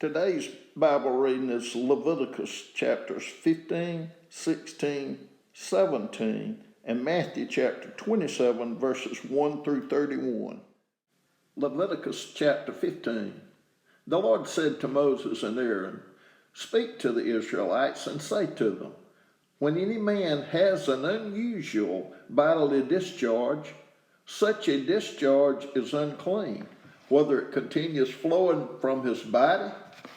Today's Bible reading is Leviticus chapters 15, 16, 17, and Matthew chapter 27, verses 1 through 31. Leviticus chapter 15. The Lord said to Moses and Aaron, "Speak to the Israelites and say to them, when any man has an unusual bodily discharge, such a discharge is unclean, whether it continues flowing from his body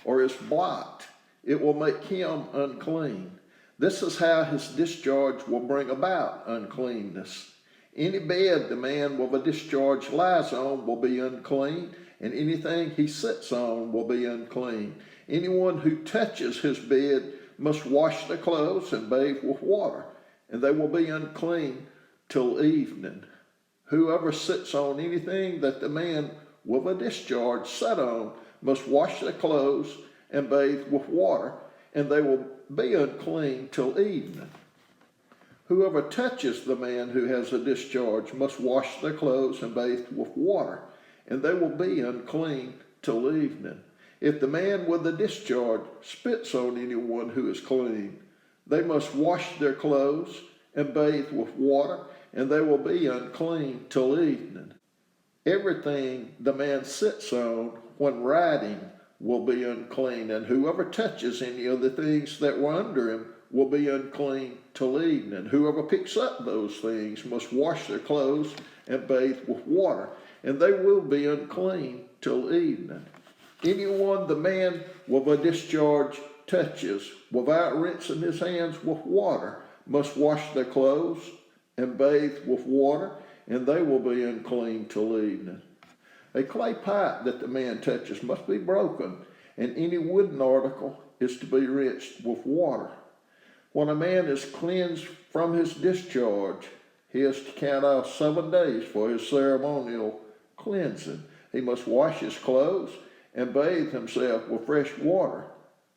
or is blocked. It will make him unclean. This is how his discharge will bring about uncleanness. Any bed the man with a discharge lies on will be unclean, and anything he sits on will be unclean. Anyone who touches his bed must wash their clothes and bathe with water, and they will be unclean till evening. Whoever sits on anything that the man with a discharge sat on must wash their clothes and bathe with water, and they will be unclean till evening. Whoever touches the man who has a discharge must wash their clothes and bathe with water, and they will be unclean till evening. If the man with the discharge spits on anyone who is clean, they must wash their clothes and bathe with water, and they will be unclean till evening. Everything the man sits on when riding will be unclean, and whoever touches any of the things that were under him will be unclean till evening. Whoever picks up those things must wash their clothes and bathe with water, and they will be unclean till evening. Anyone the man with a discharge touches without rinsing his hands with water must wash their clothes and bathe with water, and they will be unclean till evening. A clay pipe that the man touches must be broken, and any wooden article is to be rinsed with water. When a man is cleansed from his discharge, he is to count off 7 days for his ceremonial cleansing. He must wash his clothes and bathe himself with fresh water,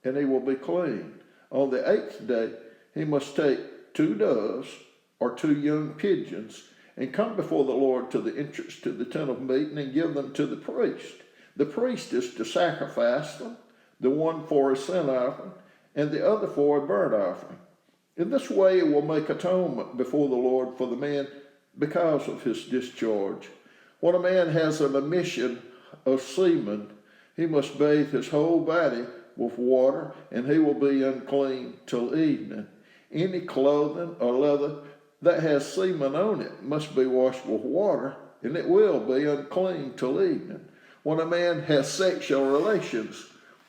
and he will be clean. On the 8th day, he must take 2 doves or 2 young pigeons and come before the Lord to the entrance to the tent of meeting and give them to the priest. The priest is to sacrifice them, the one for a sin offering and the other for a burnt offering. In this way it will make atonement before the Lord for the man because of his discharge. When a man has an emission of semen, he must bathe his whole body with water, and he will be unclean till evening. Any clothing or leather that has semen on it must be washed with water, and it will be unclean till evening. When a man has sexual relations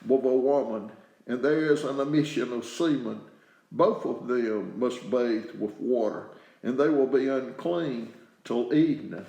with a woman, and there is an emission of semen, both of them must bathe with water, and they will be unclean till evening.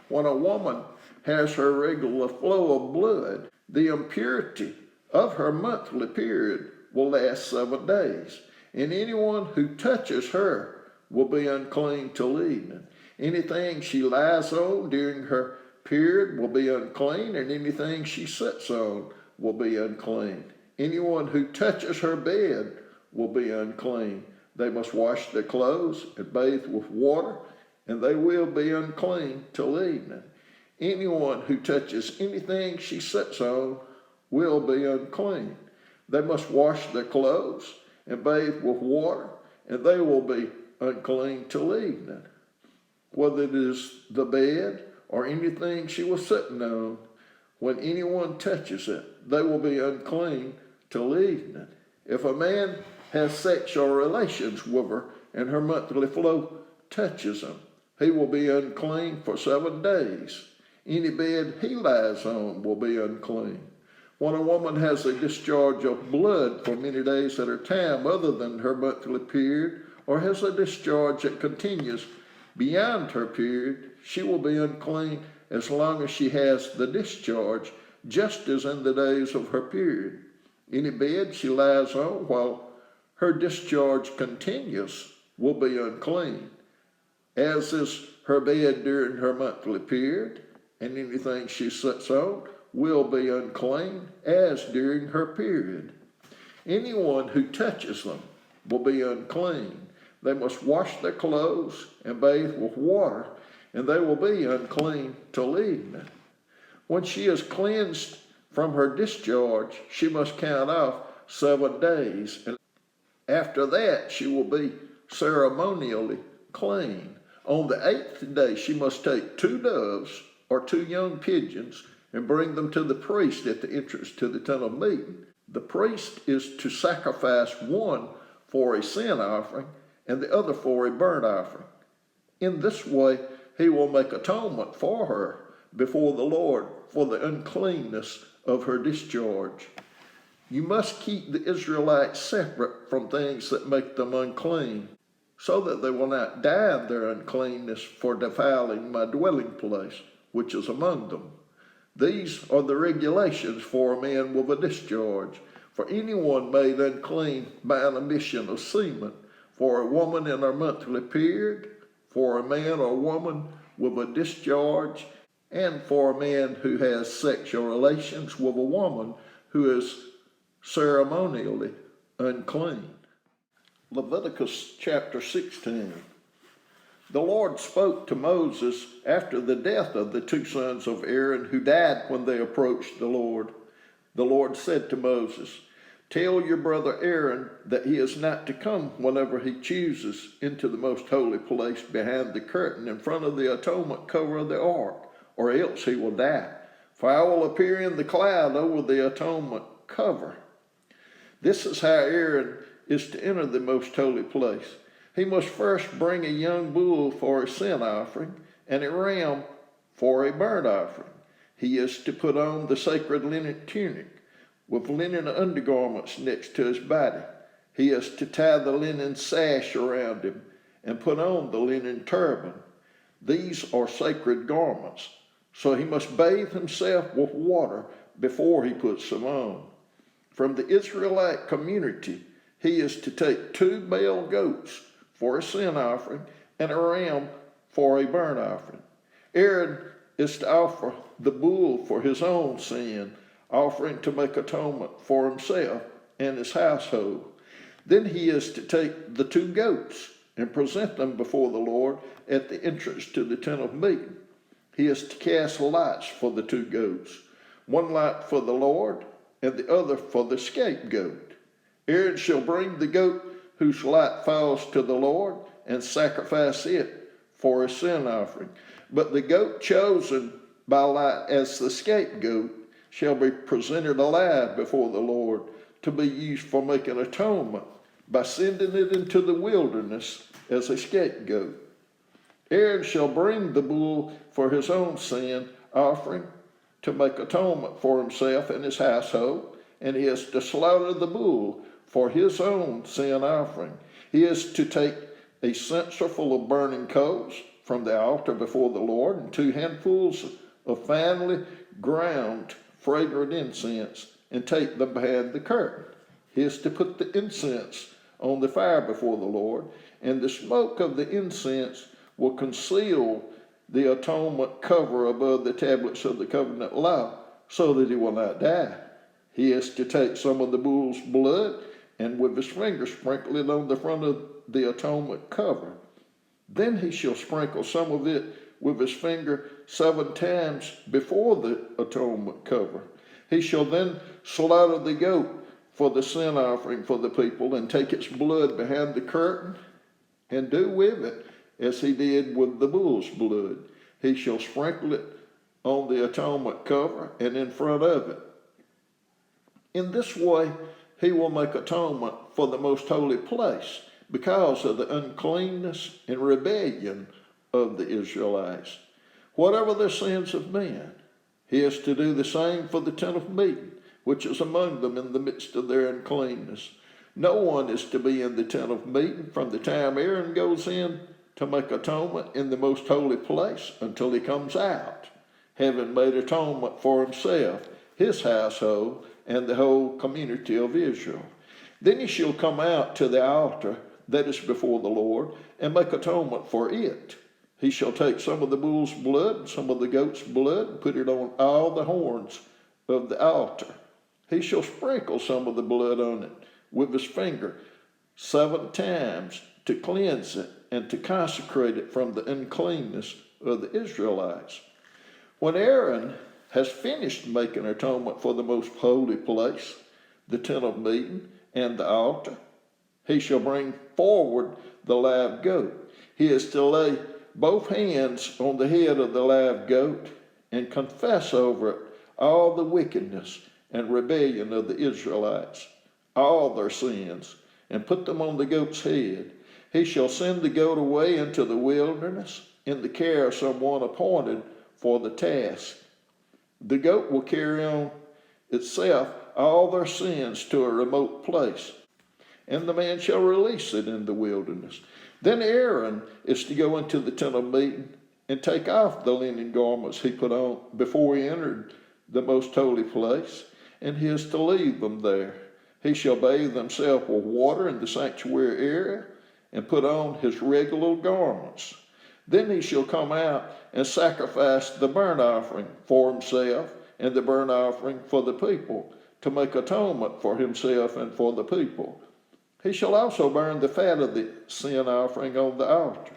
When a woman has her regular flow of blood, the impurity of her monthly period will last 7 days, and anyone who touches her will be unclean till evening. Anything she lies on during her period will be unclean, and anything she sits on will be unclean. Anyone who touches her bed will be unclean. They must wash their clothes and bathe with water, and they will be unclean till evening. Anyone who touches anything she sits on will be unclean. They must wash their clothes and bathe with water, and they will be unclean till evening. Whether it is the bed or anything she was sitting on, when anyone touches it, they will be unclean till evening. If a man has sexual relations with her and her monthly flow touches him, he will be unclean for 7 days. Any bed he lies on will be unclean. When a woman has a discharge of blood for many days at a time other than her monthly period, or has a discharge that continues beyond her period, she will be unclean as long as she has the discharge, just as in the days of her period. Any bed she lies on while her discharge continues will be unclean, as is her bed during her monthly period, and anything she sits on will be unclean as during her period. Anyone who touches them will be unclean. They must wash their clothes and bathe with water, and they will be unclean till evening. When she is cleansed From her discharge she must count off 7 days, and after that she will be ceremonially clean. On the 8th day she must take 2 doves or 2 young pigeons and bring them to the priest at the entrance to the tent of meeting. The priest is to sacrifice one for a sin offering and the other for a burnt offering. In this way he will make atonement for her before the Lord for the uncleanness of her discharge. You must keep the Israelites separate from things that make them unclean, so that they will not die in their uncleanness for defiling my dwelling place, which is among them. These are the regulations for a man with a discharge, for anyone made unclean by an emission of semen, for a woman in her monthly period, for a man or woman with a discharge, and for a man who has sexual relations with a woman who is ceremonially unclean. Leviticus chapter 16. The Lord spoke to Moses after the death of the 2 sons of Aaron who died when they approached the Lord. The Lord said to Moses, "Tell your brother Aaron that he is not to come whenever he chooses into the most holy place behind the curtain in front of the atonement cover of the ark, or else he will die. For I will appear in the cloud over the atonement cover." This is how Aaron is to enter the most holy place. He must first bring a young bull for a sin offering and a ram for a burnt offering. He is to put on the sacred linen tunic with linen undergarments next to his body. He is to tie the linen sash around him and put on the linen turban. These are sacred garments, so he must bathe himself with water before he puts them on. From the Israelite community, he is to take 2 male goats for a sin offering and a ram for a burnt offering. Aaron is to offer the bull for his own sin, offering to make atonement for himself and his household. Then he is to take the 2 goats and present them before the Lord at the entrance to the tent of meeting. He is to cast lots for the 2 goats, one lot for the Lord and the other for the scapegoat. Aaron shall bring the goat whose lot falls to the Lord and sacrifice it for a sin offering. But the goat chosen by lot as the scapegoat shall be presented alive before the Lord to be used for making atonement by sending it into the wilderness as a scapegoat. Aaron shall bring the bull for his own sin offering to make atonement for himself and his household, and he is to slaughter the bull for his own sin offering. He is to take a censer full of burning coals from the altar before the Lord and 2 handfuls of finely ground fragrant incense and take them behind the curtain. He is to put the incense on the fire before the Lord, and the smoke of the incense will conceal the atonement cover above the tablets of the covenant law, so that he will not die. He is to take some of the bull's blood and with his finger sprinkle it on the front of the atonement cover. Then he shall sprinkle some of it with his finger 7 times before the atonement cover. He shall then slaughter the goat for the sin offering for the people and take its blood behind the curtain and do with it as he did with the bull's blood. He shall sprinkle it on the atonement cover and in front of it. In this way, he will make atonement for the most holy place because of the uncleanness and rebellion of the Israelites. Whatever their sins have been, he is to do the same for the tent of meeting, which is among them in the midst of their uncleanness. No one is to be in the tent of meeting from the time Aaron goes in to make atonement in the most holy place until he comes out, having made atonement for himself, his household, and the whole community of Israel. Then he shall come out to the altar that is before the Lord and make atonement for it. He shall take some of the bull's blood and some of the goat's blood and put it on all the horns of the altar. He shall sprinkle some of the blood on it with his finger 7 times to cleanse it and to consecrate it from the uncleanness of the Israelites. When Aaron has finished making atonement for the most holy place, the tent of meeting, and the altar, he shall bring forward the live goat. He is to lay both hands on the head of the live goat and confess over it all the wickedness and rebellion of the Israelites, all their sins, and put them on the goat's head. He shall send the goat away into the wilderness in the care of someone appointed for the task. The goat will carry on itself all their sins to a remote place, and the man shall release it in the wilderness. Then Aaron is to go into the tent of meeting and take off the linen garments he put on before he entered the most holy place, and he is to leave them there. He shall bathe himself with water in the sanctuary area and put on his regular garments. Then he shall come out and sacrifice the burnt offering for himself and the burnt offering for the people, to make atonement for himself and for the people. He shall also burn the fat of the sin offering on the altar.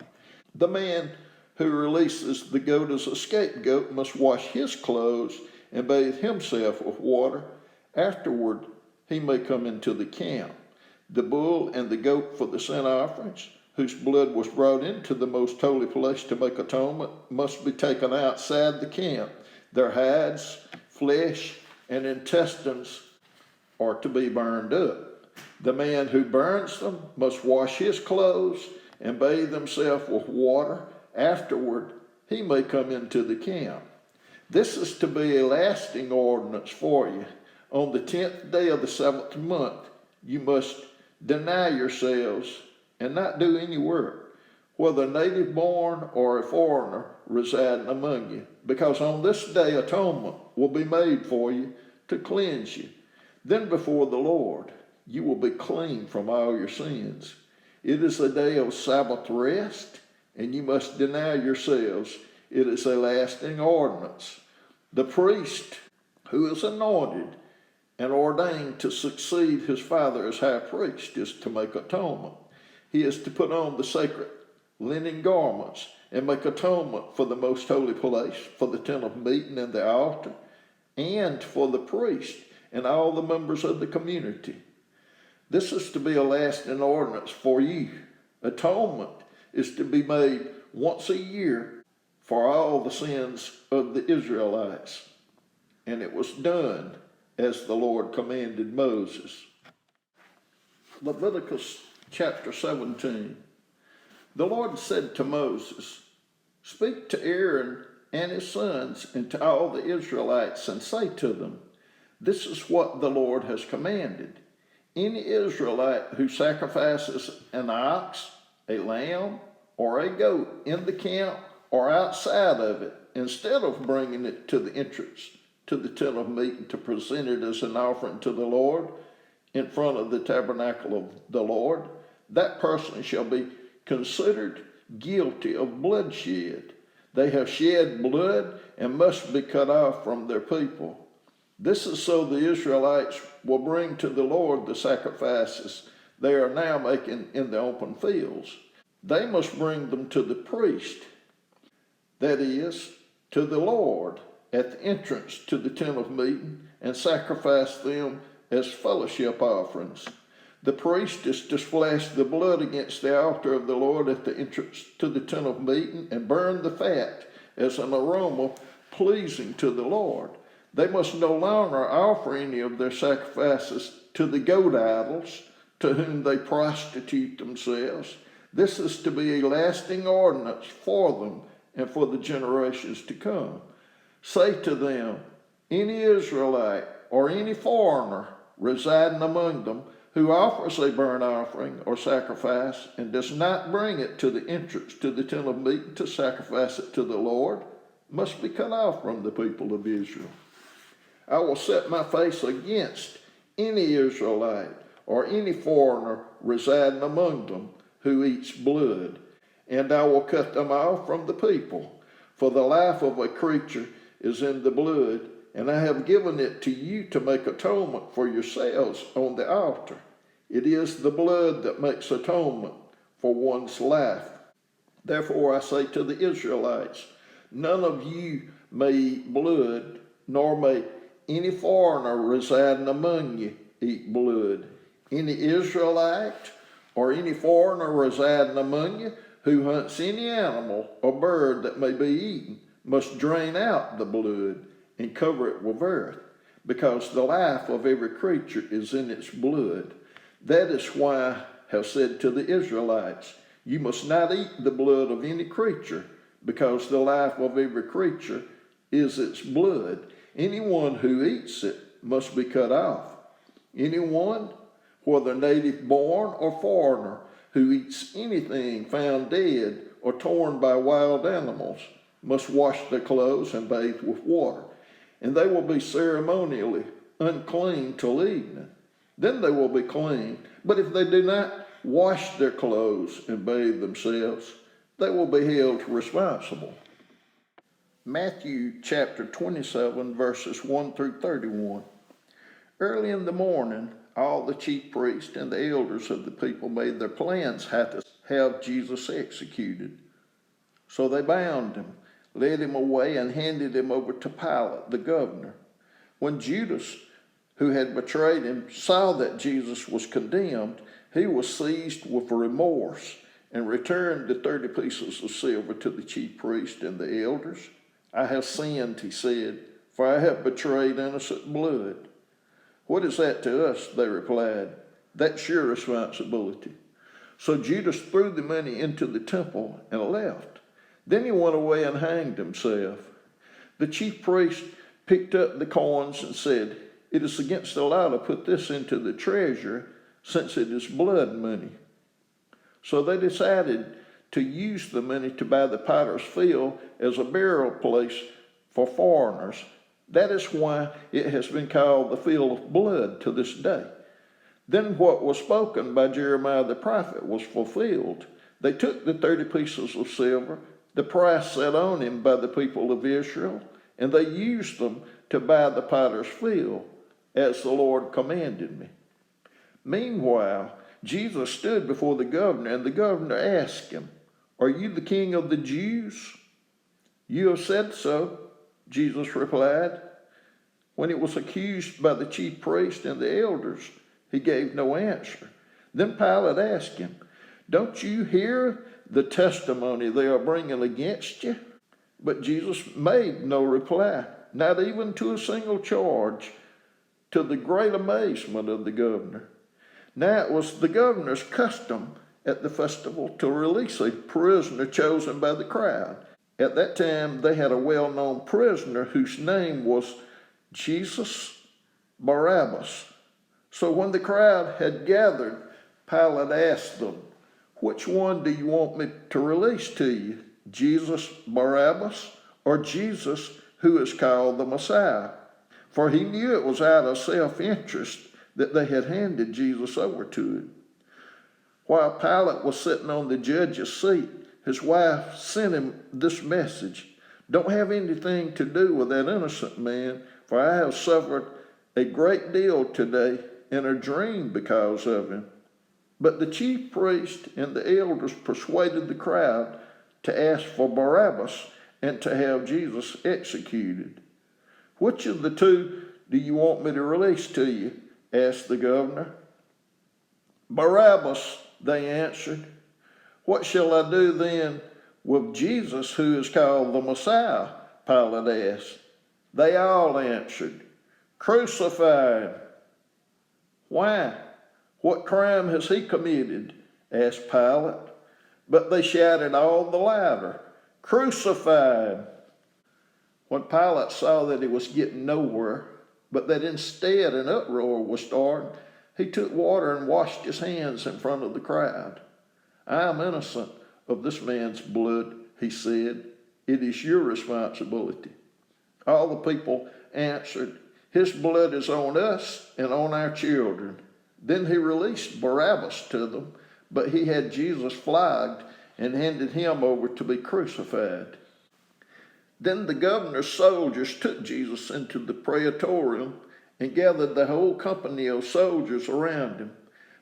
The man who releases the goat as a scapegoat must wash his clothes and bathe himself with water. Afterward, he may come into the camp. The bull and the goat for the sin offerings, whose blood was brought into the most holy place to make atonement, must be taken outside the camp. Their hides, flesh, and intestines are to be burned up. The man who burns them must wash his clothes and bathe himself with water. Afterward, he may come into the camp. This is to be a lasting ordinance for you. On the 10th day of the 7th month, you must deny yourselves and not do any work, whether native born or a foreigner residing among you, because on this day atonement will be made for you to cleanse you. Then before the Lord you will be clean from all your sins. It is a day of Sabbath rest, and you must deny yourselves. It is a lasting ordinance. The priest who is anointed and ordained to succeed his father as high priest is to make atonement. He is to put on the sacred linen garments and make atonement for the most holy place, for the tent of meeting and the altar, and for the priest and all the members of the community. This is to be a lasting ordinance for you. Atonement is to be made once a year for all the sins of the Israelites. And it was done as the Lord commanded Moses. Leviticus Chapter 17. The Lord said to Moses, "Speak to Aaron and his sons and to all the Israelites and say to them, this is what the Lord has commanded. Any Israelite who sacrifices an ox, a lamb, or a goat in the camp or outside of it, instead of bringing it to the entrance to the tent of meeting to present it as an offering to the Lord in front of the tabernacle of the Lord, that person shall be considered guilty of bloodshed. They have shed blood and must be cut off from their people. This is so the Israelites will bring to the Lord the sacrifices they are now making in the open fields. They must bring them to the priest, that is, to the Lord, at the entrance to the tent of meeting, and sacrifice them as fellowship offerings. The priest is to splash the blood against the altar of the Lord at the entrance to the tent of meeting and burn the fat as an aroma pleasing to the Lord. They must no longer offer any of their sacrifices to the goat idols, to whom they prostitute themselves. This is to be a lasting ordinance for them and for the generations to come. Say to them, any Israelite or any foreigner residing among them who offers a burnt offering or sacrifice and does not bring it to the entrance to the tent of meeting to sacrifice it to the Lord must be cut off from the people of Israel. I will set my face against any Israelite or any foreigner residing among them who eats blood, and I will cut them off from the people. For the life of a creature is in the blood, and I have given it to you to make atonement for yourselves on the altar. It is the blood that makes atonement for one's life. Therefore I say to the Israelites, none of you may eat blood, nor may any foreigner residing among you eat blood. Any Israelite or any foreigner residing among you who hunts any animal or bird that may be eaten must drain out the blood and cover it with earth, because the life of every creature is in its blood. That is why I have said to the Israelites, you must not eat the blood of any creature, because the life of every creature is its blood. Anyone who eats it must be cut off. Anyone, whether native born or foreigner, who eats anything found dead or torn by wild animals must wash their clothes and bathe with water, and they will be ceremonially unclean till evening. Then they will be clean. But if they do not wash their clothes and bathe themselves, they will be held responsible. Matthew chapter 27, verses 1 through 31. Early in the morning, all the chief priests and the elders of the people made their plans how to have Jesus executed. So they bound him, led him away, and handed him over to Pilate, the governor. When Judas, who had betrayed him, saw that Jesus was condemned, he was seized with remorse and returned the 30 pieces of silver to the chief priest and the elders. I have sinned, he said, for I have betrayed innocent blood. What is that to us? They replied. That's your responsibility. So Judas threw the money into the temple and left. Then he went away and hanged himself. The chief priest picked up the coins and said, it is against the law to put this into the treasury, since it is blood money. So they decided to use the money to buy the potter's field as a burial place for foreigners. That is why it has been called the field of blood to this day. Then what was spoken by Jeremiah the prophet was fulfilled. They took the 30 pieces of silver, the price set on him by the people of Israel, and they used them to buy the potter's field, as the Lord commanded me. Meanwhile, Jesus stood before the governor, and the governor asked him, are you the king of the Jews? You have said so, Jesus replied. When he was accused by the chief priest and the elders, he gave no answer. Then Pilate asked him, don't you hear the testimony they are bringing against you? But Jesus made no reply, not even to a single charge, to the great amazement of the governor. Now it was the governor's custom at the festival to release a prisoner chosen by the crowd. At that time, they had a well-known prisoner whose name was Jesus Barabbas. So when the crowd had gathered, Pilate asked them, which one do you want me to release to you, Jesus Barabbas or Jesus who is called the Messiah? For he knew it was out of self-interest that they had handed Jesus over to him. While Pilate was sitting on the judge's seat, his wife sent him this message, don't have anything to do with that innocent man, for I have suffered a great deal today in a dream because of him. But the chief priest and the elders persuaded the crowd to ask for Barabbas and to have Jesus executed. Which of the two do you want me to release to you? Asked the governor. Barabbas, they answered. What shall I do then with Jesus who is called the Messiah? Pilate asked. They all answered, crucify him. Why? What crime has he committed? Asked Pilate. But they shouted all the louder, crucify him. When Pilate saw that he was getting nowhere, but that instead an uproar was starting, he took water and washed his hands in front of the crowd. I am innocent of this man's blood, he said. It is your responsibility. All the people answered, his blood is on us and on our children. Then he released Barabbas to them, but he had Jesus flogged and handed him over to be crucified. Then the governor's soldiers took Jesus into the praetorium and gathered the whole company of soldiers around him.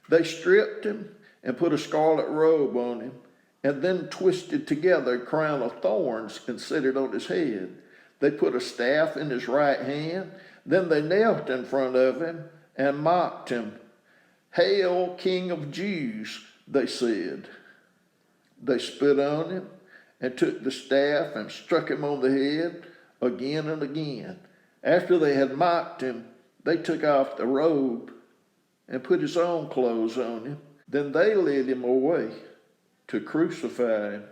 They stripped him and put a scarlet robe on him, and then twisted together a crown of thorns and set it on his head. They put a staff in his right hand. Then they knelt in front of him and mocked him. "Hail, King of Jews," they said. They spit on him and took the staff and struck him on the head again and again. After they had mocked him, they took off the robe and put his own clothes on him. Then they led him away to crucify him.